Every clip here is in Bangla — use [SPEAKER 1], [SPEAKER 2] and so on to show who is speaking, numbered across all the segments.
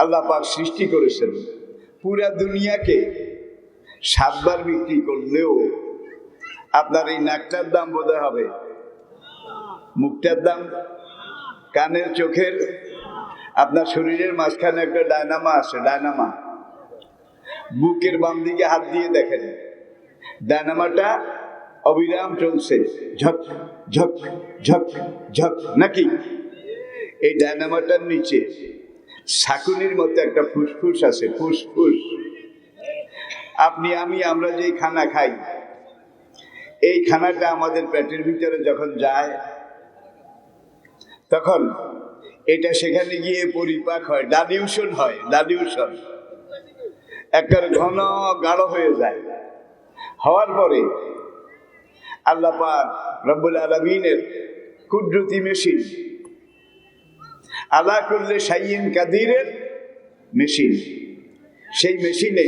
[SPEAKER 1] আল্লাহ পাক সৃষ্টি করেছেন। পুরা দুনিয়াকে 7 বার বিক্রি করলেও আপনার এই নাকটার দাম বোধহয় হবে, মুখটার দাম, কানের, চোখের, আপনার শরীরের মাঝখানে একটা ডায়নামা আছে, ডায়নামা। বুকের বাম দিকে হাত দিয়ে দেখেন, ডায়নামাটা অবিরাম চলছে, ঝক ঝক ঝক ঝক, নাকি? এই ডায়নামাটার নিচে ছাকুনির মতো একটা ফুসফুস আছে, ফুসফুস। আপনি আমরা যেই খানা খাই, এই খানাটা আমাদের পেটের ভিতরে যখন যায়, তখন এটা সেখানে গিয়ে পরিপাক হয়, ডাইলিউশন হয়, ডাইলিউশন একটা ঘন গাঢ় হয়ে যায়। হওয়ার পরে আল্লাহ পাক রব্বুল আলামিনের কুদরতি মেশিন, আলা কুল্লি শাইইন কাদিরের মেশিন, সেই মেশিনে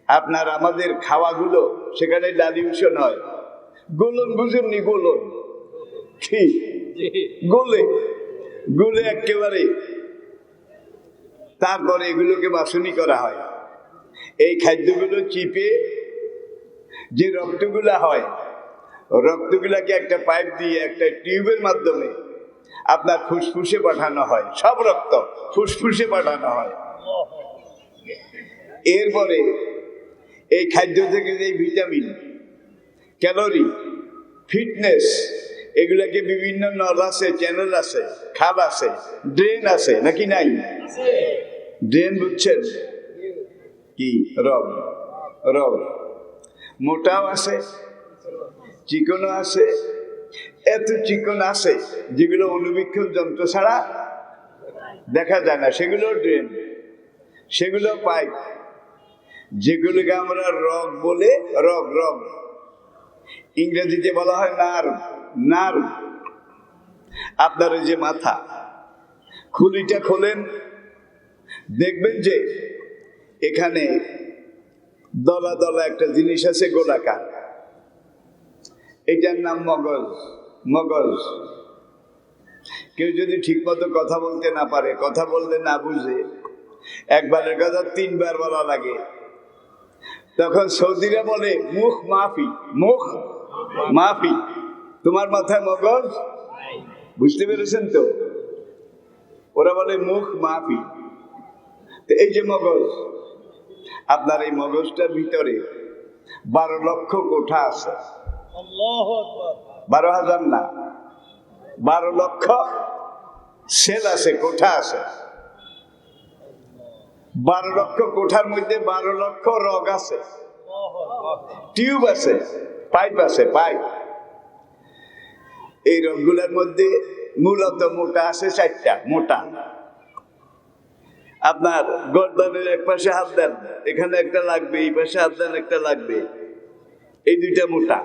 [SPEAKER 1] আপনার আমাদের খাওয়াগুলো সেখানে ডাইলিউশন হয়। গোলন বুঝেননি? গোলন কি? গোলে গোলে একেবারে। তারপরে এগুলোকে বাছনি করা হয়। এই খাদ্যগুলো চিপে যে রক্তগুলা হয়, রক্তগুলাকে একটা পাইপ দিয়ে, একটা টিউবের মাধ্যমে আপনার ফুসফুসে পাঠানো হয়। সব রক্ত ফুসফুসে পাঠানো হয়। এরপরে এই খাদ্য থেকে যে ভিটামিন, ক্যালোরি, ফিটনেস, এগুলাকে বিভিন্ন নল আছে, চ্যানেল আছে, খাল আছে, ড্রেন আছে, নাকি নাই? ড্রেন বুঝছেন কি? রগ, রগ মোটাও আছে, চিকনও আছে। এত চিকন আছে যেগুলো অনুবীক্ষণ যন্ত্র ছাড়া দেখা যায় না, সেগুলো ড্রেন, সেগুলো পাইপ, যেগুলোকে আমরা রগ বলে, রগ, রগ ইংরেজিতে বলা হয় নার্ভ, নার্ভ। আপনার ওই যে মাথা, খুলিটা খোলেন, দেখবেন যে এখানে দলা দলা একটা জিনিস আছে, গোলাকার, এটার নাম মগজ। মগজ। কেউ যদি ঠিক মতো কথা বলতে না পারে, কথা বলতে না বুঝে, একবারের কথা 3 বার বলা লাগে, তখন সৌদিরা বলে মুখ মাফি, মুখ মাফি, তোমার মাথায় মগজ। বুঝতে পেরেছেন তো? ওরা বলে মুখ মাফি। তো এই যে মগজ, আপনার এই মগজটার ভিতরে 12 লক্ষ কোঠা আছে। 12,000 না, 12 লক্ষ সেল আছে, কোঠা আছে। 12 লক্ষ কোঠার মধ্যে 12 লক্ষ রগ আছে, টিউব আছে, পাইপ আছে, পাইপ। এই রগগুলোর মধ্যে মূলত মোটা আছে 4টা, মোটা। আপনার গর্দানের এক পাশে হাত দেন, এখানে একটা লাগবে, এই পাশে হাত দেন, একটা লাগবে, এই 2টা মোটা।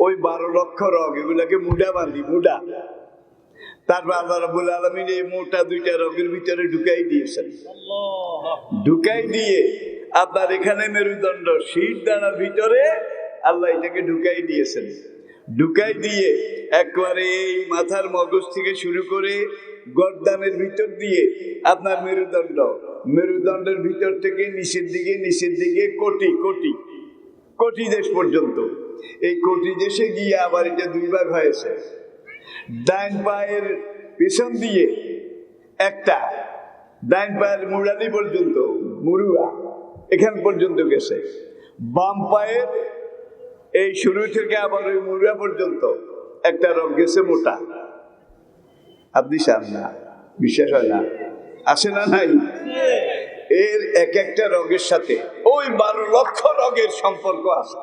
[SPEAKER 1] ওই 12 লক্ষ রগ, এগুলাকে মুডা বাঁধি, মুডা। তারপর আল্লাহ রাব্বুল আলামিন এই মোটা 2টা রগের ভিতরে ঢুকাই দিয়েছেন। ঢুকাই দিয়ে আপনার এখানে মেরুদণ্ড, শীত দানার ভিতরে আল্লাহ এটাকে ঢুকাই দিয়েছেন। ঢুকাই দিয়ে একবারে এই মাথার মগজ থেকে শুরু করে গর্দানের ভিতর দিয়ে আপনার মেরুদণ্ড, মেরুদণ্ডের ভিতর থেকে নিচের দিকে, নিচের দিকে কোটি কোটি কোটি দেশ পর্যন্ত। এই কোটি দেশে গিয়ে আবার এটা 2 ভাগ হয়েছে। ডাইন পায়ের পেছন দিয়ে একটা, ডাইন পায়ের মুড়ালি পর্যন্ত, মুরুয়া এখান পর্যন্ত গেছে। বাম পায়ের এই শুরু থেকে আবার ওই মুড়া পর্যন্ত একটা রগ গেছে মোটা। আপনি চান না, বিশ্বাস হয় না? আসে না? নাই? এর এক একটা রগের সাথে ওই 12 লক্ষ রগের সম্পর্ক আছে।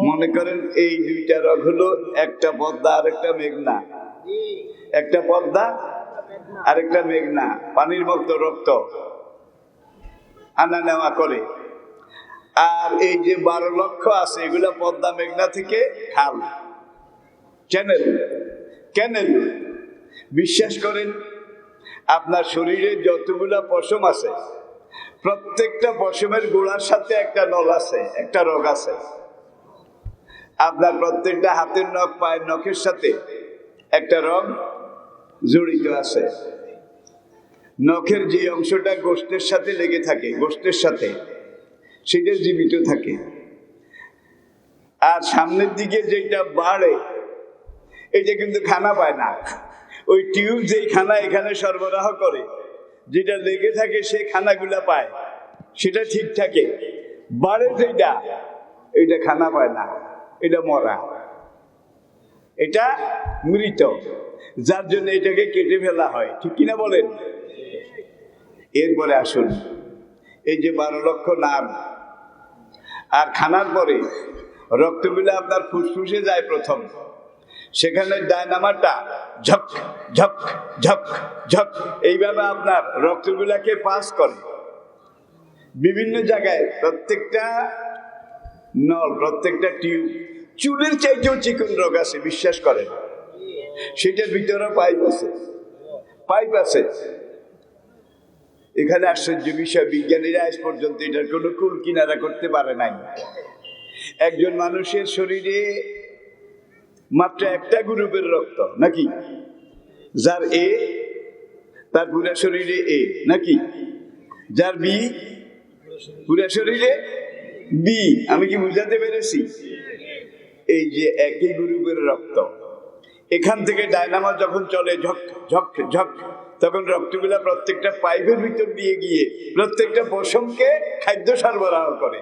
[SPEAKER 1] মনে করেন এই 2টা রগ হলো একটা পদ্মা আর একটা মেঘনা, একটা পদ্মা আর একটা মেঘনা, পানির মতো রক্ত আনা নেওয়া করে। আর এই যে 12 লক্ষ আছে, এগুলা পদ্মা মেঘনা থেকে খাল, চ্যানেল, ক্যানেল। বিশ্বাস করেন, আপনার শরীরে যতগুলা পশম আছে, প্রত্যেকটা পশমের গোড়ার সাথে একটা নল আছে, একটা রগ আছে। আপনার প্রত্যেকটা হাতের নখ, পায়ের নখের সাথে একটা রগ জড়িত আছে। নখের যে অংশটা গোশতের সাথে লেগে থাকে, গোশতের সাথে, সেটা জীবিত থাকে। আর সামনের দিকে যেটা বাড়ে, এটা কিন্তু খানা পায় না। ওই টিউব যেই খানা এখানে সরবরাহ করে, যেটা লেগে থাকে সে খানাগুলা পায়, সেটা ঠিক থাকে। বাড়ে যেটা, এটা খানা পায় না, এটা মরা, এটা মৃত, যার জন্য এটাকে কেটে ফেলা হয়। ঠিক কিনা বলেন? এরপরে আসুন, এই যে 12 লক্ষ নাম আর খানার পরে রক্তগুলো আপনার ফুসফুসে যায় প্রথম, সেখানে ডায়নামাটা ঝক ঝক ঝক ঝক এইভাবে আপনার রক্তগুলাকে পাস করে বিভিন্ন জায়গায়। প্রত্যেকটা নল, প্রত্যেকটা টিউব চুলের চাইতেও চিকন রোগ আছে, বিশ্বাস করেন। সেটার ভিতরে পাইপ আছে, পাইপ আছে। এখানে আশ্চর্য বিষয়, বিজ্ঞানীরা আজ পর্যন্ত এটার কোনো কুল কিনারা করতে পারে নাই। একজন মানুষের শরীরে মাত্র একটা গ্রুপের রক্ত নাকি, যার এ তার পুরা শরীরে এ নাকি, যার বি পুরা শরীরে বি। আমি কি বুঝাতে পেরেছি? এই যে একই গ্রুপের রক্ত, এখান থেকে ডায়নামা যখন চলে ঝক ঝক ঝক, তখন রক্তগুলা প্রত্যেকটা পাইপের ভিতর দিয়ে গিয়ে প্রত্যেকটা পশমকে খাদ্য সরবরাহ করে।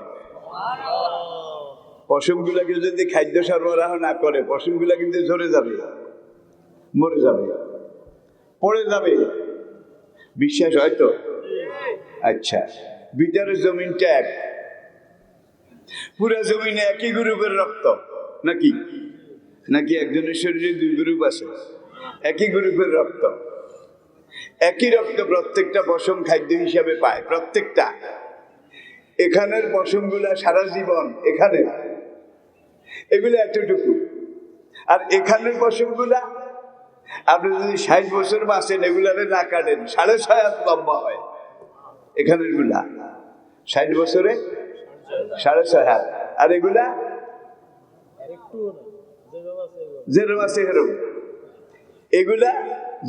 [SPEAKER 1] পশমগুলাকে যদি খাদ্য সরবরাহ না করে, পশমগুলা কিন্তু ঝরে যাবে, মরে যাবে, পড়ে যাবে। বিশ্বাস হয়তো? আচ্ছা, ভিতরের জমিনটা এক, পুরা জমিনে একই গ্রুপের রক্ত নাকি, নাকি একজনের শরীরে 2 গ্রুপ আছে? একই গ্রুপের রক্ত, একই রক্ত প্রত্যেকটা পশম খাদ্য হিসাবে পায়, প্রত্যেকটা। এখানের পশমগুলা সারা জীবন এখানে, এগুলো এতটুকু। আর এখানের পশমগুলা আপনি যদি 60 বছর বাঁচেন, এগুলারে না কাটেন, 6.5 হাত লম্বা হয়। এখানের গুলা 60 বছরে 6.5 হাত, আর এগুলা যেরকম আছে সেরকম, এগুলা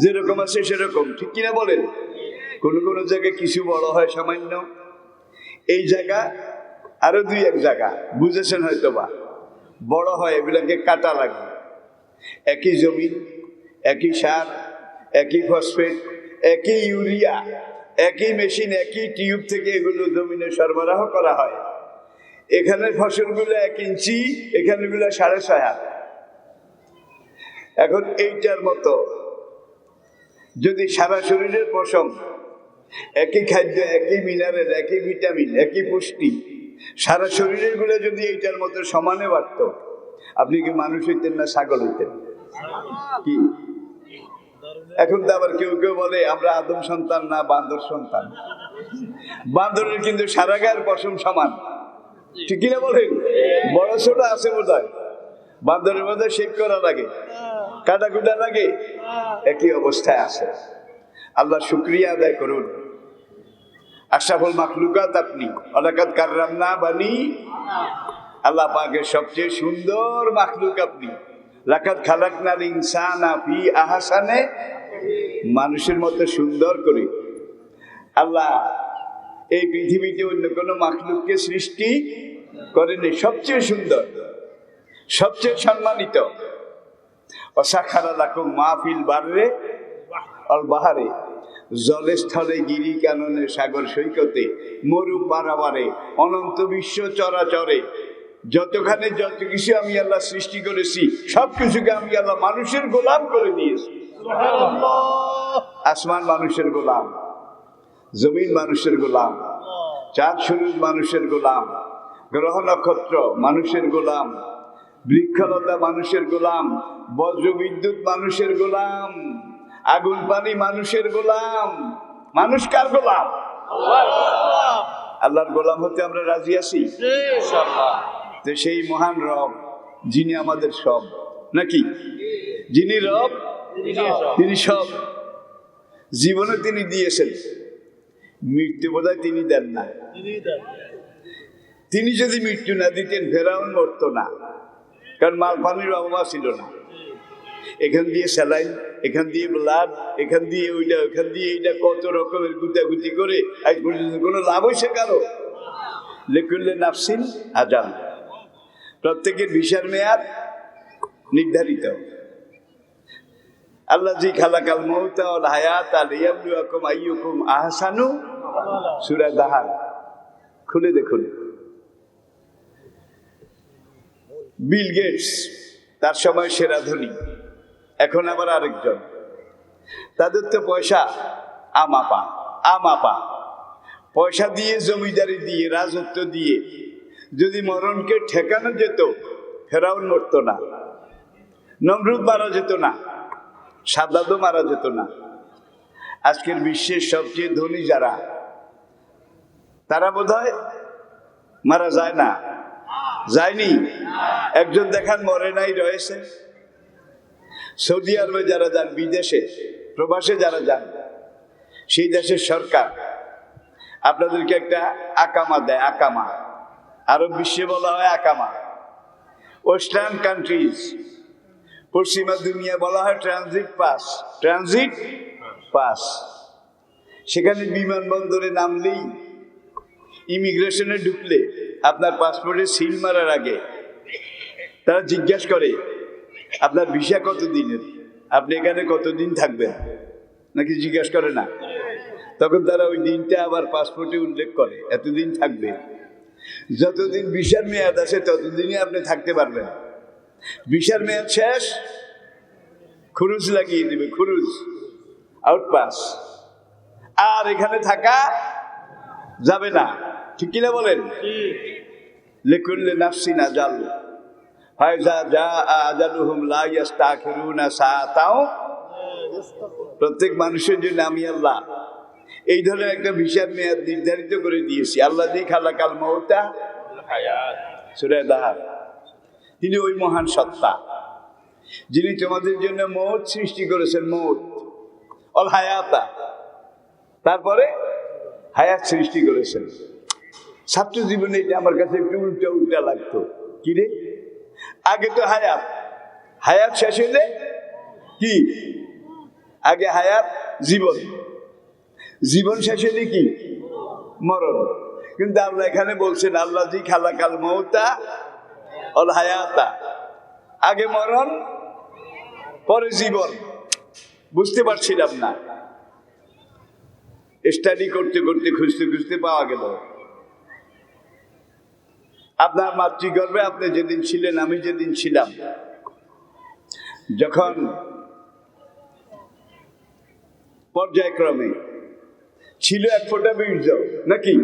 [SPEAKER 1] যেরকম আছে সেরকম। ঠিক কিনা বলেন? কোনো কোনো জায়গায় কিছু বড় হয় সামান্য, এই জায়গা আরো 2-1 জায়গা, বুঝেছেন হয়তো বা, বড় হয়, এগুলাকে কাটা লাগে। একই জমি, একই সার, একই ফসফেট, একই ইউরিয়া, একই মেশিন, একই টিউব থেকে এগুলো জমিনে সরবরাহ করা হয়। এখানের ফসলগুলো 1 ইঞ্চি, এখানেগুলো 6.5 হাত। এখন এইটার মতো যদি সারা শরীরের পশম, একই খাদ্য, একই মিনারেল, একই ভিটামিন, একই পুষ্টি, সারা শরীরের গুলো যদি এইটার মতো সমানে বাড়ত, আপনি কি মানুষ হইতেন না ছাগল হইতেন? কি এখন তো আবার কেউ কেউ বলে আমরা আদম সন্তান না বান্দর সন্তান। বান্দরের কিন্তু সারা গায়ের পশম সমান, ঠিক কিনা বলেন? বড় ছোট আছে বোধ হয়, বান্দরের মধ্যে শেক করা লাগে, কাটাকুটা লাগে, একই অবস্থায় আছে। আল্লাহ শুকরিয়া আদায় করুন। আশরাফুল মাখলুকাত আপনি, ওয়ালাকাদ কাররামনা বানি, আল্লাহ পাকের সবচেয়ে সুন্দর মাখলুক আপনি। লাকাদ খালাকনাল ইনসানা ফি আহসানে, মানুষের মতো সুন্দর করে আল্লাহ এই পৃথিবীতে অন্য কোনো মাখলুককে সৃষ্টি করেনি। সবচেয়ে সুন্দর, সবচেয়ে সম্মানিত। ওয়াসাখারা লাকুম মা ফিল বাররে ওয়াল বাহরে, জলে স্থলে গিরি কাননে সাগর সৈকতে মরু পারাবারে অনন্ত বিশ্ব চরাচরে যতখানে যত কিছু আমি আল্লাহ সৃষ্টি করেছি, সবকিছুকে আমি আল্লাহ মানুষের গোলাম করে দিয়েছি। আসমান মানুষের গোলাম, জমিন মানুষের গোলাম, চাঁদ সূর্য মানুষের গোলাম, গ্রহ নক্ষত্র মানুষের গোলাম, বৃক্ষলতা মানুষের গোলাম, বজ্র বিদ্যুৎ মানুষের গোলাম, আগুন পানি মানুষের গোলাম। মানুষ কার গোলাম? আল্লাহর গোলাম হতে আমরা রাজি আছি। তো সেই মহান রব যিনি আমাদের সব নাকি, যিনি রব তিনি সব, জীবনে তিনি দিয়েছেন, মৃত্যু বোধহয় তিনি দেন না। তিনি যদি মৃত্যু না দিতেন ফেরাউন মরত না, কারণ মাল পানির অভাব ছিল না। এখান দিয়ে স্যালাইন, এখান দিয়ে ব্লাড, এখান দিয়ে ওইটা, ওখান দিয়ে এইটা, কত রকমের গুতাগুতি করে আজ পর্যন্ত কোনো লাভ হয়েছে কারো? লিকুল্লি নাফসিন আজাল, প্রত্যেকের ভিসার মেয়াদ নির্ধারিত। আল্লাযী খালাকাল মাউতা ওয়াল হায়াতা লিয়াবলুয়াকুম আইয়ুকুম আহসানু, সূরা দাহার খুলে দেখুন। বিল গেটস তার সময় সেরা ধনী, এখন আবার আরেকজন। তাদের তো পয়সা আমাপা আমাপা, পয়সা দিয়ে, জমিদারি দিয়ে, রাজত্ব দিয়ে যদি মরণকে ঠেকানো যেত, ফেরাউন মরত না, নমরুদ মারা যেত না, সাদ্দাদও মারা যেত না। আজকের বিশ্বের সবচেয়ে ধনী যারা, তারা বোধহয় মারা যায় না, যায়নি। একজন দেখান মরে নাই, রয়েছে। সৌদি আরবে যারা যান, বিদেশে প্রবাসে যারা যান, সেই দেশের সরকার আপনাদেরকে একটা আকামা দেয়। আকামা আরব বিশ্বে বলা হয় আকামা। ওয়েস্টার্ন কান্ট্রিজ, পশ্চিমা দুনিয়া বলা হয় ট্রানজিট পাস। ট্রানজিট পাস, সেখানে বিমানবন্দরে নামলেই, ইমিগ্রেশনে ঢুকলে, আপনার পাসপোর্টে সিল মারার আগে তারা জিজ্ঞাসা করে আপনার ভিসা কতদিনের, আপনি এখানে কতদিন থাকবেন, নাকি জিজ্ঞাসা করে না? তখন তারা ওই দিনটা আবার পাসপোর্টে উল্লেখ করে, এতদিন থাকবে। যতদিন ভিসার মেয়াদ আছে ততদিনই আপনি থাকতে পারবেন। ভিসার মেয়াদ শেষ, খুরুজ লাগিয়ে দিবে, খুরুজ, আউট পাস, আর এখানে থাকা যাবে না। ঠিক কিনা বলেন? লিকুল্লি নাফসিন আজাল, ফাইজা জা আজালুহুম লা ইস্তাখিরুনা সাআতাও। প্রত্যেক মানুষের জন্য আমি আল্লাহ এই ধরনের একটা ভিসার মেয়াদ নির্ধারিত করে দিয়েছি। আল্লাযী খালাকাল মাউতা ওয়াল হায়াত, সূরা দাহার। তিনি ওই মহান সত্তা যিনি তোমাদের জন্য মৌত সৃষ্টি করেছেন, মৌত, অল হায়াতা, তারপরে হায়াত সৃষ্টি করেছেন। ছাত্র জীবনে এটা আমার কাছে একটু উল্টা উল্টা লাগতো। কি রে, আগে তো হায়াত, হায়াত শেষ হইলে কি? আগে হায়াত জীবন, জীবন শেষ হইলে কি? মরণ। কিন্তু আল্লাহ এখানে বলছেন আল্লাযী খালাকাল মাউতা ওয়াল হায়াতা, আগে মরণ পরে জীবন। বুঝতে পারছিলাম না, স্টাডি করতে করতে, খুঁজতে খুঁজতে পাওয়া গেল। আপনার মাতৃগর্ভে আপনি যেদিন ছিলেন, আমি যেদিন ছিলাম, যখন পর্যায়ক্রমে ছিল এক ফোঁটা বীর্য, নাকি?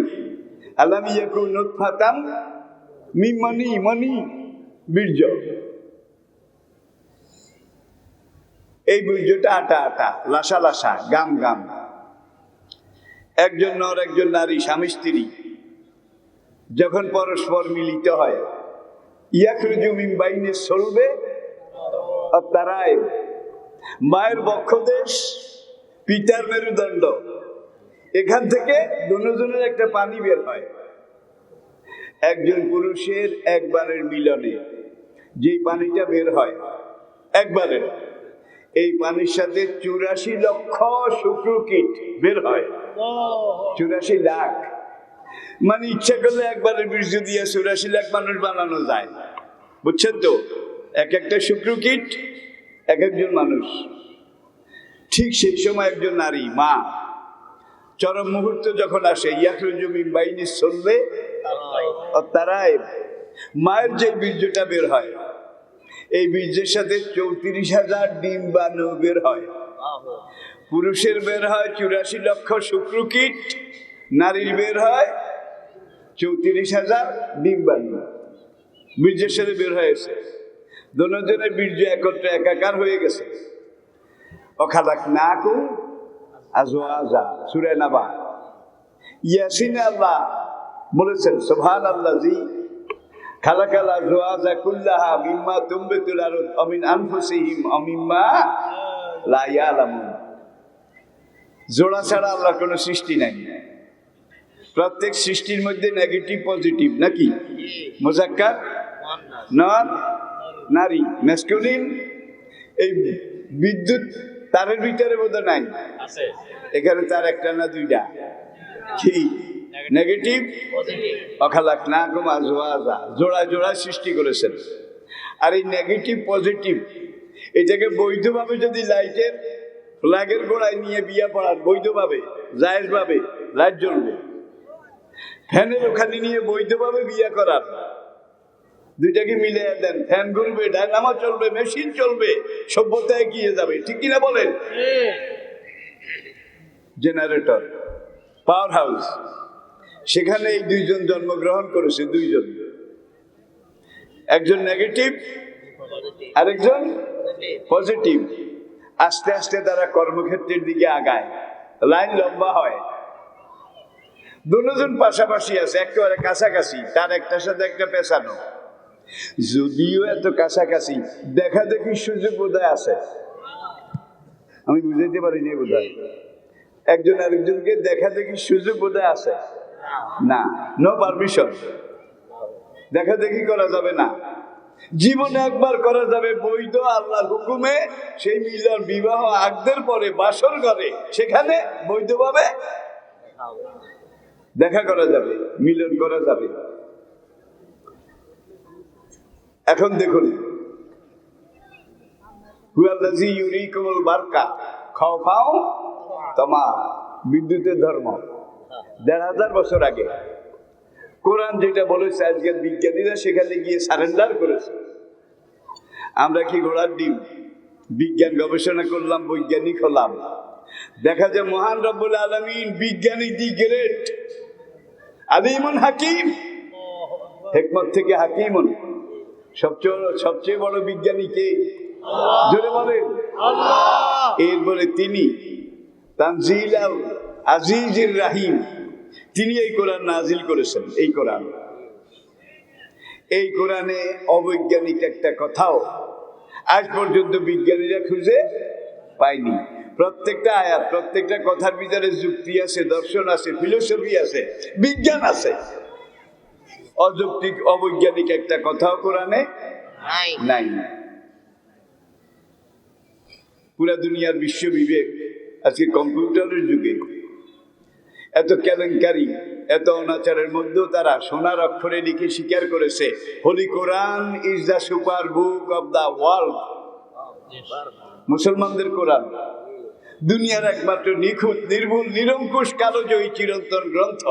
[SPEAKER 1] আলাম ইয়াকুন নুতফাতাম মিন মানি, মানি বীর্য। এই বীর্যটা আটা আটা, লাসা লাসা, গাম গাম। একজন নর একজন নারী, স্বামী স্ত্রী যখন পরস্পর মিলিত হয়, ইয়াখরুজু মিন বাইনি সলবে ওয়াত তারাইব, মায়ের বক্ষদেশ, পিতার মেরুদণ্ড, এখান থেকে দুজনের একটা পানি বের হয়। একজন পুরুষের একবারের মিলনে যেই পানিটা বের হয় একবারের, এই পানির সাথে 84 লক্ষ শুক্রকীট বের হয়। 84 লাখ, মানে ইচ্ছা করলে একবারের বীর্য দিয়ে 84 লাখ মানুষ বানানো যায়। বুঝছেন তো? এক একটা শুক্রকীট এক একজন মানুষ। ঠিক সেই সময় একজন নারী, মা, চরম মুহূর্ত যখন আসে, ইয়াখরুজু মিন বাইনি সলবে ওয়াত তারাইব, মায়ের যে বীর্যটা বের হয়, এই বীর্যের সাথে 34,000 ডিম্বাণু বের হয়। পুরুষের বের হয় 84 লক্ষ শুক্রকীট, নারীর বের হয় 34,000 ডিম্বাণু। বীর্যের সাথে বের হয়েছে, দুজনের বীর্য একত্রে একাকার হয়ে গেছে। ওয়াখালাকনাকুম আজওয়াজা, সূরা নাবা। ইয়াসিনে আল্লাহ বলেছেন সুবহানাল্লাযী খালাকাল আজওয়াজা কুল্লাহা মিম্মা তুমবিতুল আরদ ওয়া মিন আনফুসিহিম ওয়া মিম্মা লা ইয়ালামুন। জোড়া ছাড়া আল্লাহর কোনো সৃষ্টি নাই। প্রত্যেক সৃষ্টির মধ্যে নেগেটিভ পজিটিভ, নাকি? মুযাক্কার, নর, নারী, ম্যাসকুলিন, এই বিদ্যুৎ তারের ভিতরে বোধহয় নাই, এখানে তার একটা না দুইটা, কি নেগেটিভ অখালাক না কুমা জোড়া জোড়া সৃষ্টি করেছেন। আর এই নেগেটিভ পজিটিভ এটাকে বৈধভাবে যদি লাইটের ফ্ল্যাগের গোড়ায় নিয়ে বিয়ে পড়ান, বৈধভাবে জায়েজভাবে লাইট জ্বলবে। ফ্যানের ওখানে নিয়ে বৈধভাবে বিয়ে করান, দুইটাকে মিলে দেন, ফ্যান ঘুরবে, ডায়নামো চলবে, মেশিন চলবে, সভ্যতা এগিয়ে যাবে। ঠিক কিনা বলেন? জেনারেটর, পাওয়ার হাউস, সেখানে এই দুইজন জন্মগ্রহণ করেছে, দুইজন, একজন নেগেটিভ আরেকজন পজিটিভ। আস্তে আস্তে তারা কর্মক্ষেত্রের দিকে আগায়, লাইন লম্বা হয়, দুজন পাশাপাশি আছে, একেবারে কাছাকাছি, তার একটার সাথে একটা পেছানো। যদিও এত কাছাকাছি, দেখা দেখি সুযোগ বোধহয় আছে, আমি বুঝাইতে পারিনি বোধহয়। একজন আরেকজনকে দেখা দেখি সুযোগ বোধহয় আছে না, নো পারমিশন, দেখা দেখি করা যাবে না। জীবনে একবার করা যাবে বৈধ আল্লাহর হুকুমে, সেই মিলন বিবাহ আগদের পরে বাসর ঘরে, সেখানে বৈধভাবে দেখা করা যাবে, মিলন করা যাবে। এখন দেখুন, হুয়াল্লাযী ইউরিকুমুল বারকা খাওফাও তামা, বিদ্যুতের ধর্ম ১৫০০ বছর আগে কোরআন যেটা বলেছে, আজকের বিজ্ঞানীরা সেখানে গিয়ে সারেন্ডার করেছে। আমরা কি ঘোড়ার ডিম? বিজ্ঞান গবেষণা করলাম, বৈজ্ঞানিক হলাম, দেখা যায় মহান রব্বুল আলামিন বিজ্ঞানী, দি গ্রেট আলিমুন হাকিম, হিকমত থেকে হাকিমুন, সবচেয়ে বড় বিজ্ঞানী কে? জোরে বলেন আল্লাহ। এরপরে তিনি তানজিলাল আজিজির রাহিম, তিনি এই কোরআন নাজিল করেছেন। এই কোরআনে অবৈজ্ঞানিক একটা কথাও আজ পর্যন্ত বিজ্ঞানীরা খুঁজে পায়নি। প্রত্যেকটা আয়াত, প্রত্যেকটা কথার ভিতরে যুক্তি আছে, দর্শন আছে, ফিলোসফি আছে, বিজ্ঞান আছে। অযৌক্তিক অবৈজ্ঞানিক একটা কথাও কোরআনে নাই। পুরা দুনিয়ার বিশ্ব বিবেক আজকে কম্পিউটারের যুগে এত কেলেঙ্কারি, এত অনাচারের মধ্যেও তারা সোনার অক্ষরে লিখে স্বীকার করেছে, holy Quran is the super book of the world. মুসলমানদের কোরআন দুনিয়ার একমাত্র নিখুঁত, নির্ভুল, নিরঙ্কুশ, কালোজয়ী চিরন্তন গ্রন্থ।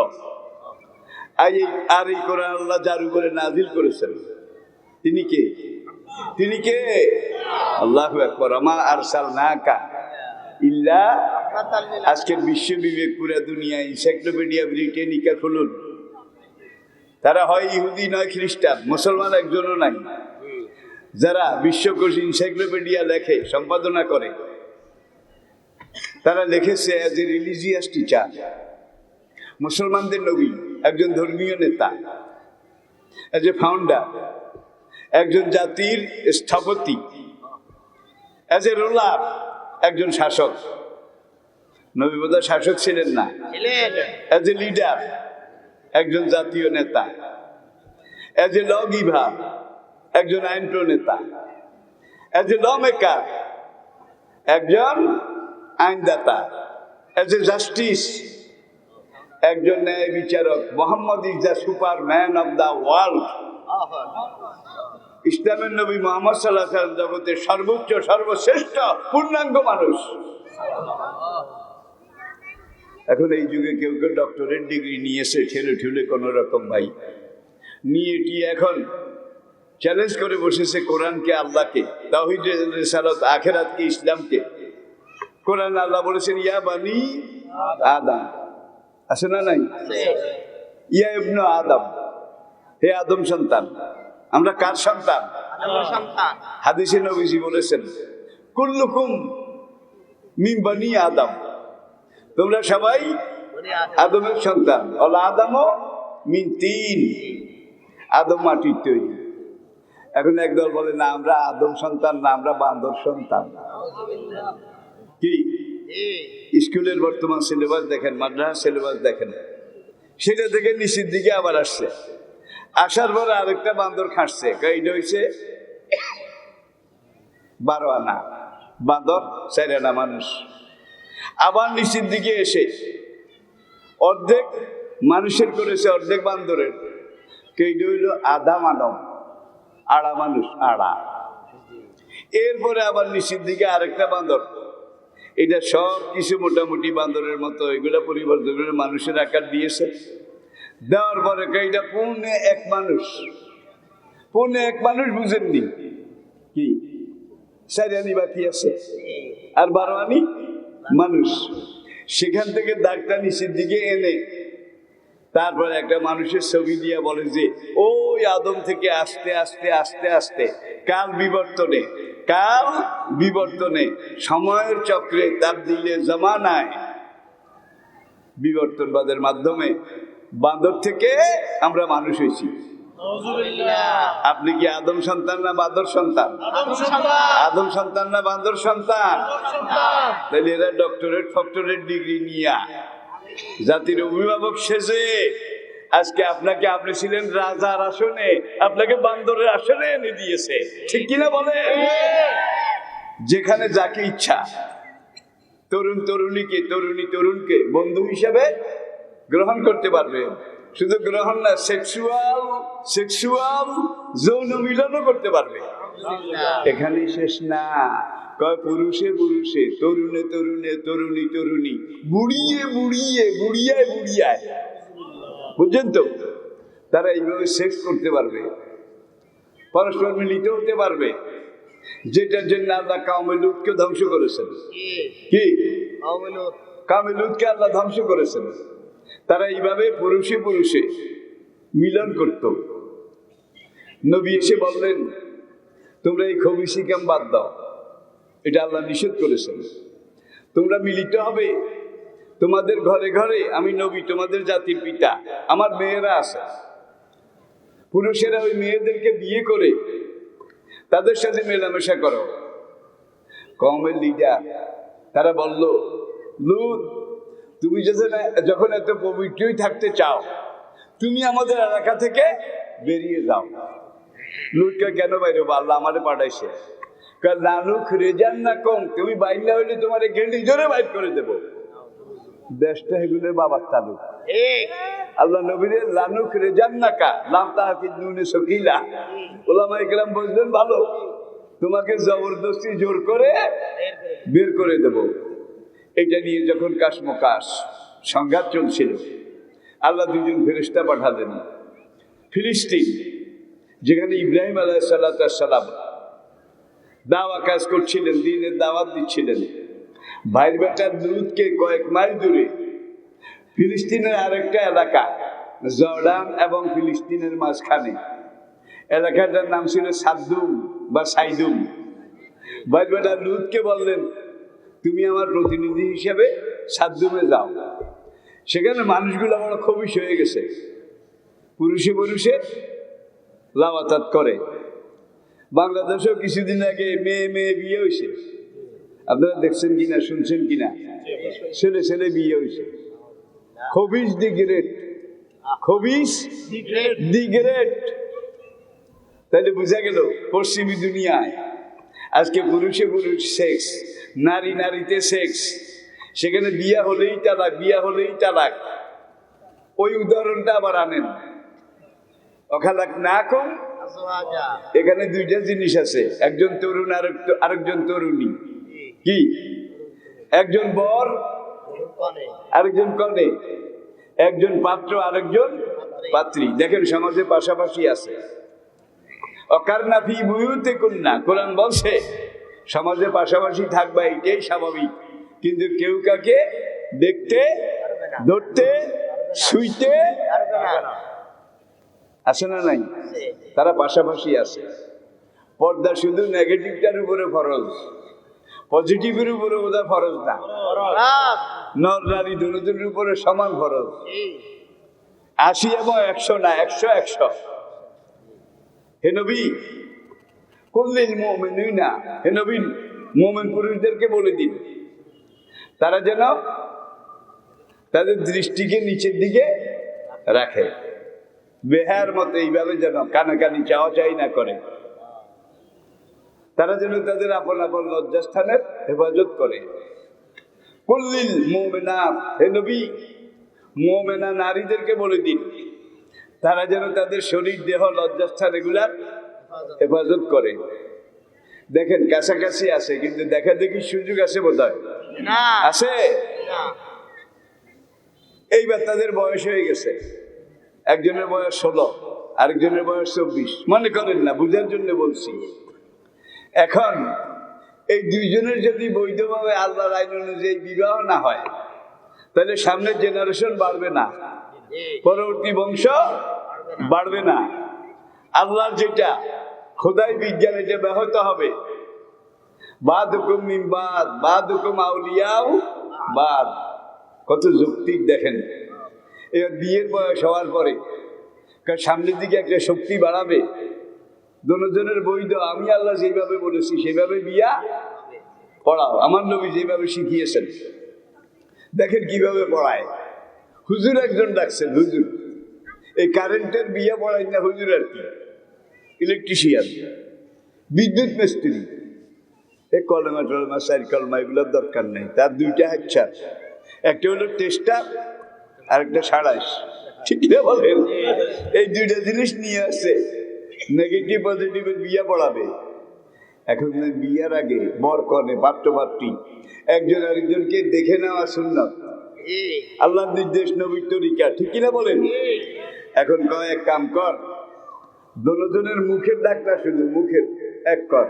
[SPEAKER 1] আর এই কোরআন আল্লাহ যার উপরে নাজিল করেছেন, তিনি কে? তিনি কে? আল্লাহু আকবার। আমা আরসালনাকা ইল্লা, আজকের বিশ্ব বিবেক পুরা দুনিয়া, এনসাইক্লোপিডিয়া ব্রিটানিকা খুলুন, তারা হয় ইহুদি নয় খ্রিস্টান, মুসলমান একজনও নাই। যারা বিশ্বকোষ এনসাইক্লোপিডিয়া লেখে, সম্পাদনা করে, তারা লিখেছে অ্যাজ এ রিলিজিয়াস টিচার, মুসলমানদের নবী, একজন ধর্মীয় নেতা, অ্যাজ এ ফাউন্ডার, একজন জাতির স্থপতি, অ্যাজ এ রুলার, একজন শাসক। নবী বোধহয় শাসক ছিলেন না, অ্যাজ এ লিডার, একজন জাতীয় নেতা, অ্যাজ এ ল গিভার, একজন আইন প্রণেতা, অ্যাজ এ ল মেকার, একজন আইনদাতা, অ্যাজ এ জাস্টিস, একজন ন্যায় বিচারক। Mohammad is the super man of the world. ইসলামের নবী মুহাম্মদ সাল্লাল্লাহু আলাইহি ওয়াসাল্লাম জগতের সর্বোচ্চ, সর্বশ্রেষ্ঠ পূর্ণাঙ্গ মানুষ। এখন এই যুগে কেউ কেউ ডক্টরেট ডিগ্রি নিয়েছে, ঠেলে ঠেলে কোনো রকম ভাই নিয়ে টিয়ে এখন চ্যালেঞ্জ করে বসেছে কোরআনকে, আল্লাহকে, তাওহীদ, রিসালাত, আখিরাতকে, ইসলামকে। কোরআন আল্লাহ বলেছেন ইয়া বানি আদম, আছে না নাই? ইয়া ইবনু আদম, হে আদম সন্তান। আমরা কার সন্তান? হাদিসে নবীজি বলেছেন কুল্লুকুম মিন বানি আদম, তোমরা সবাই আদমের সন্তান। অল আদমও মিন তিন, আদম মাটির তৈরি। এখন একদল বলে না আমরা আদম সন্তান না, আমরা বান্দর সন্তান। কি স্কুলের বর্তমান সিলেবাস দেখেন, মাদ্রাসা সিলেবাস দেখেন, সেটা থেকে নিচের দিকে আবার আসছে, আসার পরে আরেকটা বান্দর খাটছে, এইটা হয়েছে 12 আনা বাঁদর, 4 আনা মানুষ। আবার নিচের দিকে এসে অর্ধেক মানুষের করেছে, অর্ধেক বান্দরের। কেইটা হইল আধা মানব, আড়া মানুষ, আড়া। এরপরে আবার নিচের দিকে আরেকটা বান্দর। এটা সব কিছু মোটামুটি বান্দরের মতো, এগুলা পরিবর্তন করে মানুষের আকার দিয়েছে। দেওয়ার পরে এইটা পৌনে এক মানুষ। পৌনে এক মানুষ বুঝেননি কি 4 আনি বাকি আছে আর 12 আনি মানুষ। সেখান থেকে দাগটা নিচের দিকে এনে তারপরে একটা মানুষের ছবি দিয়া বলে যে ওই আদম থেকে আস্তে আস্তে আস্তে আস্তে কাল বিবর্তনে সময়ের চক্রে তাবদীলে জামানায় বিবর্তনবাদের মাধ্যমে বাঁদর থেকে আমরা মানুষ হয়েছি। আপনি কি আদম সন্তান না বাঁদর সন্তান? আদম সন্তান না বাঁদর সন্তান? তাহলে এরা ডক্টরেট ডিগ্রি নিয়ে জাতির অভিভাবক সেজে আজকে আপনাকে, আপনি ছিলেন রাজার আসনে, আপনাকে বান্দরের আসনে এনে দিয়েছে। ঠিক কিনা বলে? যেখানে যাকে ইচ্ছা তরুণকে বন্ধু হিসেবে গ্রহণ করতে পারবে। শুধু গ্রহণ না, সেক্সুয়াল যৌন মিলনও করতে পারবে। এখানেই শেষ না, কয় পুরুষে তরুণী বুড়িয়ায় বুঝছেন তো? তারা এইভাবে সেক্স করতে পারবে, পরস্পর মিলিত হতে পারবে, যেটার জন্য আল্লাহ কওমে লূতকে ধ্বংস করেছেন। কি কওমে লূতকে আল্লাহ ধ্বংস করেছেন। তারা এইভাবে পুরুষে মিলন করত। নবী এসে বললেন তোমরা এই খবিসি কাম বাদ দাও, এটা আল্লাহ নিষেধ করেছেন। তোমরা মিলিত হবে, তোমাদের ঘরে ঘরে আমি নবী তোমাদের জাতির পিতা, আমার মেয়েরা আছে। পুরুষেরা ওই মেয়েদেরকে বিয়ে করে তাদের সাথে মেলামেশা করো। কওমের লিডার তারা বলল, লূত তুমি যখন এত পবিত্রই থাকতে চাও, তুমি আমাদের এলাকা থেকে বেরিয়ে যাও। লূতকে কেন বাইরে? আল্লাহ আমারে পাঠাইছে। লানুখ রেজান না কম, তুমি বাইর না হইলে তোমার গেন্ডি জোরে বাইর করে দেবো। দেশটা এগুলোর বাবার তালুক। আল্লাহ নবীরে লানুখ রেজান না কা লাম তাহাকিদ নুনে সকিলা। ওলামা ইকরাম বললেন ভালো, তোমাকে জবরদস্তি জোর করে বের করে দেব। এটা নিয়ে যখন কাশমকাশ সংঘাত চলছিল, আল্লাহ 2জন ফেরেশতা পাঠালেন ফিলিস্তিন, যেখানে ইব্রাহিম আলাইহিস সালাম দাওয়া কাজ করছিলেন, দ্বীনের দাওয়াত দিচ্ছিলেন। ভাইয়ের বেটা লূতকে কয়েক মাইল দূরে ফিলিস্তিনের আরেকটা এলাকা, জর্ডান এবং ফিলিস্তিনের মাঝখানে, এলাকাটার নাম ছিল সাদ্দুম বা সাইদুম। ভাইয়ের বেটা লূতকে বললেন তুমি আমার প্রতিনিধি হিসেবে সাদ্দুমে যাও। সেখানে মানুষগুলো বড় খবিশ হয়ে গেছে, পুরুষে লাওয়াতাত করে। বাংলাদেশেও কিছুদিন আগে মেয়ে বিয়ে হয়েছে, আপনারা দেখছেন কিনা, শুনছেন কিনা? ছেলে বিয়ে হয়েছে। খবিশ দি গ্রেট। তাহলে বোঝা গেল পশ্চিমী দুনিয়ায় আজকে পুরুষে সেক্স, নারীতে সেক্স, সেখানে বিয়া হলেই তালাক। ওই উদাহরণটা আবার আনেন, অখালাক না কম। এখানে 2টা জিনিস আছে, একজন তরুণ আরেকজন তরুণী। কি? একজন বর আরেকজন কনে, একজন পাত্র আরেকজন পাত্রী। দেখেন সমাজে পাশাপাশি আছে। অকারনা ফি বুয়ুতিকুন্না, কোরআন বলছে সমাজে পাশাপাশি থাকবা, এটাই স্বাভাবিক। কিন্তু কেউ কাকে দেখতে, ধরতে, শুইতে আছে না নাই? তারা পাশাপাশি আছে। পর্দা শুধু নেগেটিভটার উপরে ফরজ, পজিটিভের উপরে বোধহয় ফরজ না। নর নারী দুজনের উপরে সমান ফরজ। 80 এবং 100 না, 100। হে নবী কুল্লিল মুমিনিনা, হে নবী মুমিন পুরুষদেরকে বলে দিন তারা যেন তাদের দৃষ্টিকে নিচের দিকে রাখে, বেহার মতো এইভাবে যেন কানাকানি চাওয়া চাই না করে। তারা যেন তাদের আপন আপন লজ্জাস্থানের হেফাজত করে। কুল্লিল মুমিনাত, হে নবী মুমিনা নারীদেরকে বলে দিন তারা যেন তাদের শরীর দেহ লজ্জাস্থান এগুলার হেফাজত করে। দেখেন কাছাকাছি আছে, কিন্তু দেখা দেখি সুযোগ আছে বোধহয় আছে। এইবার তাদের বয়স হয়ে গেছে, একজনের বয়স 16, আরেকজনের বয়স 24, মনে করেন না, বুঝার জন্য বলছি। এখন এই দুইজনের যদি বৈধভাবে আল্লাহর আইন অনুযায়ী বিবাহ না হয়, তাহলে সামনের জেনারেশন বাড়বে না, পরবর্তী বংশ বাড়বে না। আল্লাহর যেটা খোদাই বিজ্ঞান, এটা ব্যাহত হবে। বাদুকুম মিন বাদ, বাদুকুম আউলিয়াউ বাদ। কত যৌক্তিক দেখেন। এবার বিয়ের বয়স হওয়ার পরে সামনের দিকে একটা শক্তি বাড়াবে, দুজনের বৈধ। আমি আল্লাহ যেভাবে বলেছি সেভাবে বিয়া পড়াও, আমার নবী যেভাবে শিখিয়েছেন। দেখেন কিভাবে পড়ায়। হুজুর একজন ডাকছেন, হুজুর এই কারেন্টের বিয়ে পড়াই না হুজুর, আর কি ইলেকট্রিশিয়ান, বিদ্যুৎ মিস্ত্রি। এই কলমা টলমা, চার কলমা এগুলোর দরকার নেই। তার দুইটা হাচ্ছা, একটা হলো টেস্টার আর একটা সাড়াইশ, ঠিক না বলেন? এই দুইটা জিনিস নিয়ে আসছে, নেগেটিভ পজিটিভের বিয়ে পড়াবে। এখন বিয়ার আগে বর কনে পাত্রপাত্রী একজন আরেকজনকে দেখে নেওয়া সুন্নাত, আল্লাহর নির্দেশ, নবীর তরিকা, ঠিক কিনা বলেন? এখন কয় এক কাম কর, দুজনের মুখের ডাকনা, শুধু মুখের এক কর,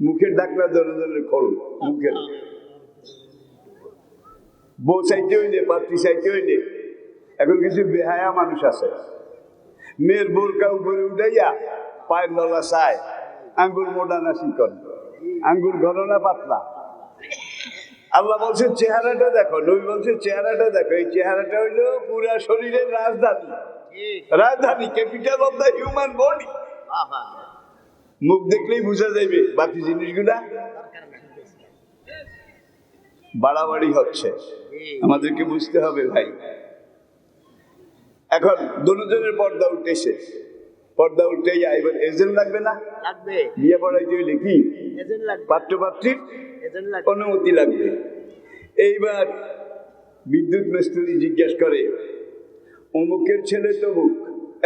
[SPEAKER 1] মুখের ডাকনা দুজনের খোল, মুখের। বউ চাইতে হইলে, পাত্রী চাইতে হইলে এখন কিছু বেহায়া মানুষ আছে, মেয়ের বোরকা উপরে উঠাইয়া পায়ের নলা চায়, আঙ্গুর মোটা না চিকন, আঙ্গুর ঘন না পাতলা। আল্লাহ বলছে চেহারাটা দেখো, নবী বলছে চেহারাটা দেখো। এই চেহারাটা হইলো পুরা শরীরের রাজধানী, রাজধানী, capital of the human body. মুখ দেখলেই বোঝা যাবে, বাকি জিনিসগুলা বাড়াবাড়ি হচ্ছে, আমাদেরকে বুঝতে হবে ভাই। এখন দুজনের পর্দা উঠেছে, পর্দা উঠে এবার এজেন্ট লাগবে না? বিয়ে পড়াইতে হইলে কি পাত্রপাত্রীর অনুমতি লাগবে। এইবার বিদ্যুৎ মিস্ত্রি জিজ্ঞেস করে, অমুকের ছেলে তমুক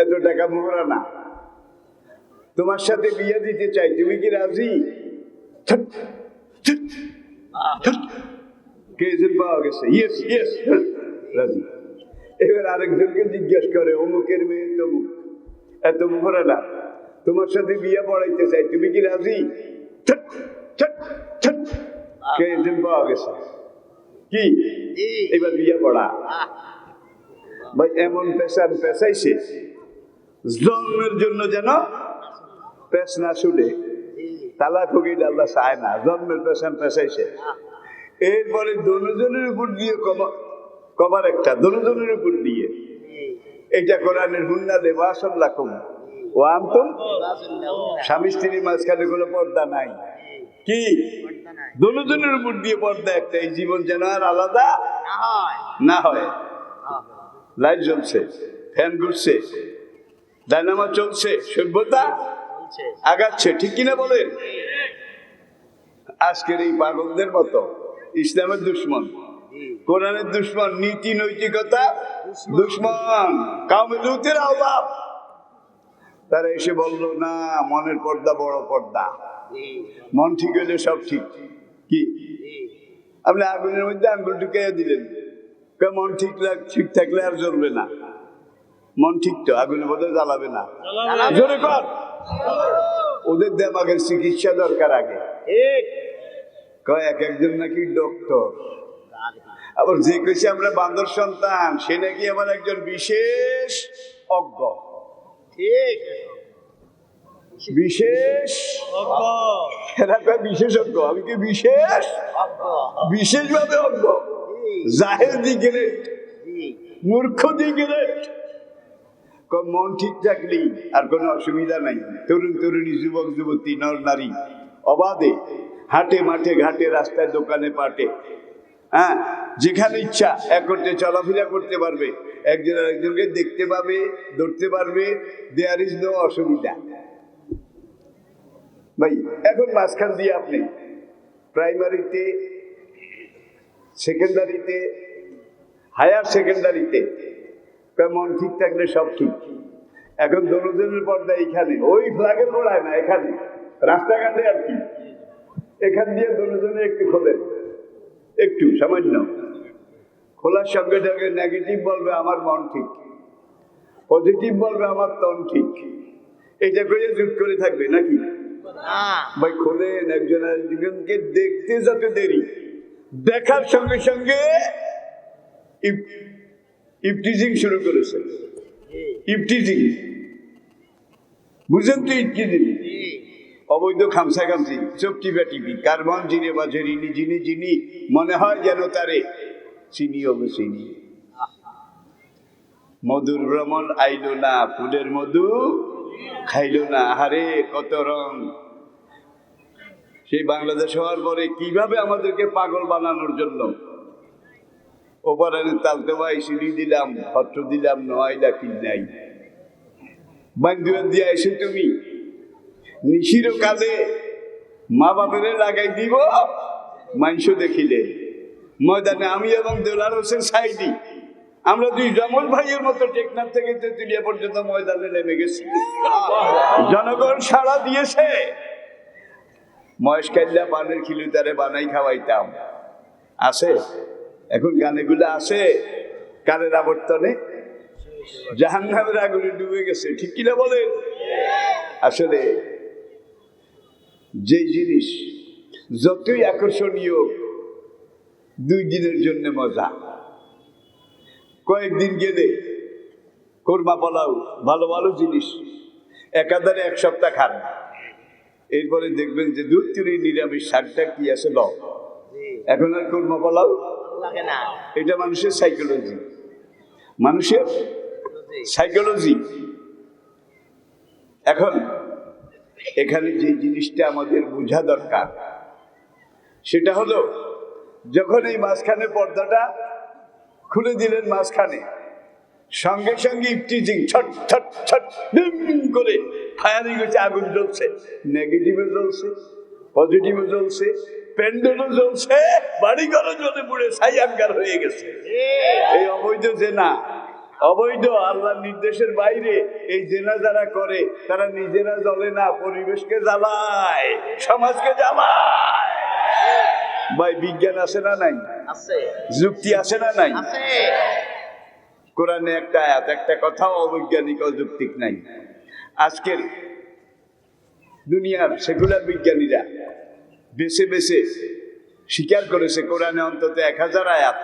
[SPEAKER 1] এত টাকা মোহরানা, তোমার সাথে বিয়ে দিতে চাই, তুমি কি রাজি? এজেন্ট পাওয়া গেছে, ইয়েস ইয়েস রাজি। এবার আরেকজনকে জিজ্ঞেস করে, অমুকের মেয়ে তমুক এত মোহরানা, তোমার সাথে বিয়ে পড়াইতে চাই, তুমি কি রাজি? এজেন্ট পাওয়া গেছে, কি এবার বিয়ে পড়া। ভাই এমন পেশান পেশাইছে, জন্মের জন্য যেন পেশ না শুনে, তালা ঠকিয়ে আল্লাহ চায় না, জন্মের পেশান পেশাইছে। এরপরে দুজনের উপর দিয়ে কবার একটা, দুজনের উপর দিয়ে। এটা কোরআনের হুন্না দেব আসল্লাকুম ও আমতুম, স্বামী স্ত্রীর মাঝখানে কোনো পর্দা নাই, কি দুজনের উপর দিয়ে পর্দা একটা। এই জীবন যেন আর আলাদা না হয়। লাইট জ্বলছে, ফ্যান ঘুরছে, ডায়নামা চলছে, সভ্যতা আগাচ্ছে, ঠিক কিনা বলেন? আজকের এই পাগলদের মতো ইসলামের দুশ্মন, কোরআনের দুশ্মন, নীতি নৈতিকতা দুশ্মন, কাউমে লুতের আওলাদ, তারা এসে বলল না মনের পর্দা বড় পর্দা, মন ঠিক হইলে সব ঠিক। কি আপনি আগুনের মধ্যে আঙ্গুল ঢুকাইয়া দিলেন, মন ঠিক থাকলে আর জ্বলবে না, মন ঠিক তো আগুনের মধ্যে জ্বালাবে না, জোরে কর। ওদের দেমাগের চিকিৎসা দরকার আগে। এক একজন নাকি ডক্টর, আবার যে কইছে আমরা বান্দর সন্তান, সে নাকি আবার একজন বিশেষ অজ্ঞ, বিশেষ বিশেষজ্ঞ। আমি কি বিশেষভাবে অজ্ঞ, জাহেল দিকে, মূর্খ দিকে। মন ঠিক থাকলেই আর কোনো অসুবিধা নাই। তরুণ তরুণী, যুবক যুবতী, নর নারী অবাধে হাটে মাঠে ঘাটে রাস্তায় দোকানে পাটে, হ্যাঁ যেখানে ইচ্ছা একত্রে চলাফেরা করতে পারবে, একজন আরেকজনকে দেখতে পাবে, ধরতে পারবে, দেয়ার ইজ নো অসুবিধা। ভাই এখন মাঝখান দিয়ে আপনি প্রাইমারিতে, সেকেন্ডারিতে, হায়ার সেকেন্ডারিতে মন ঠিক থাকলে সব ঠিক। এখন দনুজনের পর্দা এইখানে, ওই ফ্ল্যাগের গোড়ায় না, এখানে রাস্তাঘাটে আর কি। এখান দিয়ে দনুজনে একটু খোলেন, একটু সামান্য খোলার সঙ্গে সঙ্গে নেগেটিভ বলবে আমার মন ঠিক, পজিটিভ বলবে আমার তন ঠিক। এটা করে জুট করে থাকবে নাকি ভাই? খোলেন, একজন একজনকে দেখতে যত দেরি, দেখার সঙ্গে সঙ্গে ইফটিজিং শুরু করেছে। ইফটিজিং বুঝেন তো? ইফটিজিং অবৈধ খামসা খামসি, চোখ টিপা টিপি, কার্বন জিনে বা জেরিনি, যিনি যিনি মনে হয় যেন তারে চিনি হবে চিনি। মধুর ভ্রমণ আইলো না, ফুলের মধু খাইলো না। আরে কত রং! সেই বাংলাদেশ হওয়ার পরে কিভাবে আমাদেরকে পাগল বানানোর জন্য ওপারে তালতে ভাই সিঁড়ি দিলাম, হট্ট দিলাম, নয়লা কি নাই বান্ধুয়া দিয়ে এসে তুমি নিশির কালে মা বাপের লাগাই দিব মাংস দেখিলে। ময়দানে আমি এবং দেলার হোসেন সাইদি, আমরা দুই জমল ভাইয়ের মতো টেকনাফ থেকে তেঁতুলিয়া পর্যন্ত ময়দানে নেমে গেছি। জনগণ সাড়া দিয়েছে। মহেশ কাল্লা পানের খিলুতারে বানাই খাওয়াইতাম, আছে এখন গানেগুলো আছে। কারের আবর্তনে জাহান্নামের আগুনে ডুবে গেছে, ঠিক কিনা বলেন? আসলে যে জিনিস যতই আকর্ষণীয়, 2 দিনের জন্য মজা, কয়েকদিন গেলে কোরমা পোলাও ভালো ভালো জিনিস একাধারে 1 সপ্তাহ খান, এরপরে দেখবেন যে দুধ তিরি নিরামিষ শাকটা কি আছে ল, এখন আর কোরমা পোলাও লাগে না। এটা মানুষের সাইকোলজি, মানুষের সাইকোলজি। এখন এখানে যে জিনিসটা আমাদের বোঝা দরকার সেটা হলো, যখন এই মাঝখানে পর্দাটা খুলে দিলেন, মাঝখানে সঙ্গে সঙ্গে ইফটিজিং ছট ছট ছট করে ফায়ারিং হচ্ছে, আগুন জ্বলছে, নেগেটিভে জ্বলছে, পজিটিভে জ্বলছে, প্যান্ডেলও জ্বলছে, বাড়িঘরও জ্বলে পুড়ে ছাইয়াঙ্গার হয়ে গেছে। এই অবৈধ জেনা, অবৈধ আল্লাহর নির্দেশের বাইরে এই জেনা যারা করে তারা নিজেরা জ্বলে না, পরিবেশকে জ্বালায়, সমাজকে জ্বালায়। ভাই বিজ্ঞান আছে না নাই? যুক্তি আছে না নাই? কোরআনে একটা আয়াত, একটা কথাও অবৈজ্ঞানিক অযৌক্তিক নাই। আজকের দুনিয়ার সেকুলার বিজ্ঞানীরা বেছে বেছে স্বীকার করেছে কোরআনে অন্তত 1000 আয়াত,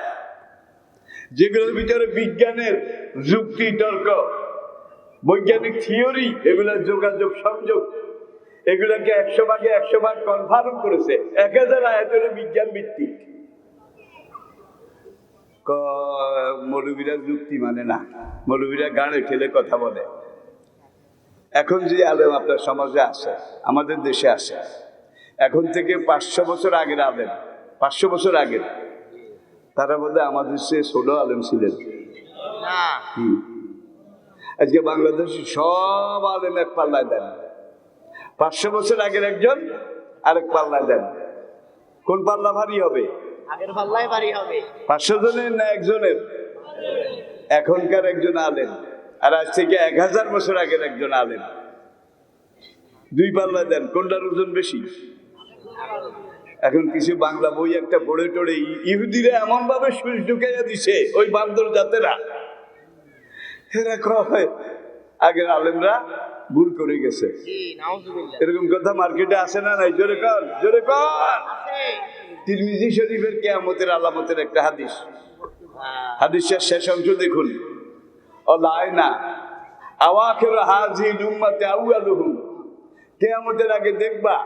[SPEAKER 1] যেগুলোর ভিতরে বিজ্ঞানের যুক্তি, তর্ক, বৈজ্ঞানিক থিওরি, এগুলোর যোগাযোগ সংযোগ, এগুলোকে 100 ভাগে 100 ভাগ কনফার্ম করেছে। 1000 আয়াত হলো বিজ্ঞান ভিত্তিক। মৌলবীরা যুক্তি মানে না, মৌলবীরা গানে ঠেলে কথা বলে। এখন যে আলেম আপনার সমাজে আছে, আমাদের দেশে আছে, এখন থেকে 500 বছর আগের আলেম, 500 বছর আগের, তারা বলতে আমাদের সে ছোট আলেম ছিলেন। আজকে বাংলাদেশে সব আলেম এক পাল্লায় দেন, 500 বছর আগের একজন আরেক পাল্লায় দেন। কোন পাল্লা ভারী হবে? আগের পাল্লায় ভারী হবে। 500 জনের না একজনের? এখনকার একজন আলেম আর আজ থেকে 1000 বছর আগের একজন আলেম, 2 পাল্লা দেন, কোনটার ওজন বেশি? এখন কিছু বাংলা বই একটা পড়ে টড়ে ইহুদিরা এমন ভাবে সুচ ঢুকাইয়া দিছে, ওই বান্দর জাতেরা, এরা কয় আগের আলেমরা ভুল করে গেছে। এরকম কথা মার্কেটে আসে না নাই? জোরে কর, জোরে কর। তিরমিজি শরীফের কিয়ামতের আলামতের একটা হাদিস, হাদিসের শেষ অংশ দেখুন, অলায়না আওয়াখির হাযিহিল উম্মতি আউয়ালুহুম, কিয়ামতের আগে দেখবা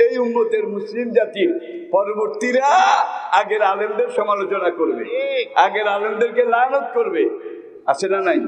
[SPEAKER 1] এই উম্মতের মুসলিম জাতির পরবর্তীরা আগের আলেমদের সমালোচনা করবে, আগের আলেমদেরকে লানত করবে। আছে না নাই?